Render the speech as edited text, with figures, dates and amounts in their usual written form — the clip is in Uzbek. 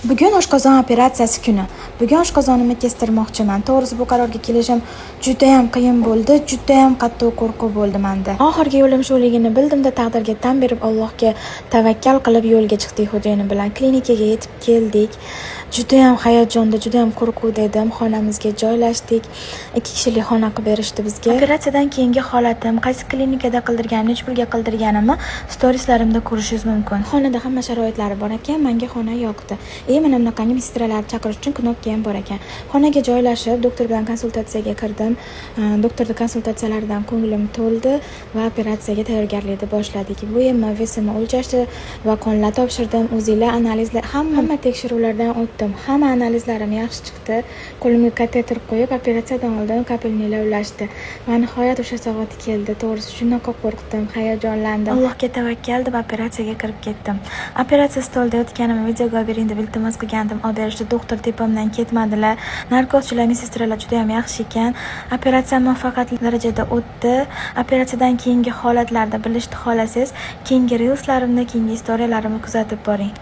Bugun oshqozon operatsiyasi kuni. Bugun oshqozonimni kestirmoqchiman. To'g'risi bu qarorga kelishim juda ham qiyin bo'ldi. Juda ham qattiq qo'rquv bo'ldi menda. Oxirgi yo'lim shuligini bildimda taqdirga tan berib Allohga tavakkal qilib yo'lga chiqdik xo'jayinim bilan. Klinikaga yetib keldik. Juda ham hayajonda, juda ham qo'rquvda edim. Xonamizga joylashdik. 2 kishilik xona qilib berishdi bizga. Operatsiyadan keyingi holatim, qaysi klinikada qildirganim, nech pulga qildirganimni storieslarimda ko'rishingiz mumkin. Xonada hamma sharoitlari bor ekan, menga xona yoqdi. Mana bunaqangi mestralarni chaqirish uchun knopka ham bor ekan. Xonaga joylashib, doktor bilan konsultatsiyaga kirdim. Doktorning konsultatsiyalaridan ko'nglim to'ldi va operatsiyaga tayyorgarlikni boshladik. Bu yemma vesimni o'lchashdi va qonlar topshirdim. O'zinglar analizlar, hamma tekshiruvlardan o'tdim. Hamma analizlarim yaxshi chiqdi. Qo'limga kateter qo'yib, operatsiyadan oldin kapelni lavlashdi. Va nihoyat o'sha soat keldi. To'g'risi shunaqa qo'rqdim, hayajonlandim. Allohga tavakkal deb operatsiyaga kirib ketdim. Operatsiya stolida yotganimni videoga olib bering deb iltimos qilgandim. Olib berishdi. Doktor tepamdan ketmadilar. Narkozchilar, medsestralar juda ham yaxshi ekan. Operatsiya muvaffaqiyatli darajada o'tdi. Operatsiyadan keyingi holatlarda bilishni xolasangiz, keyingi reelslarimni, keyingi istoriyalarimni kuzatib boring.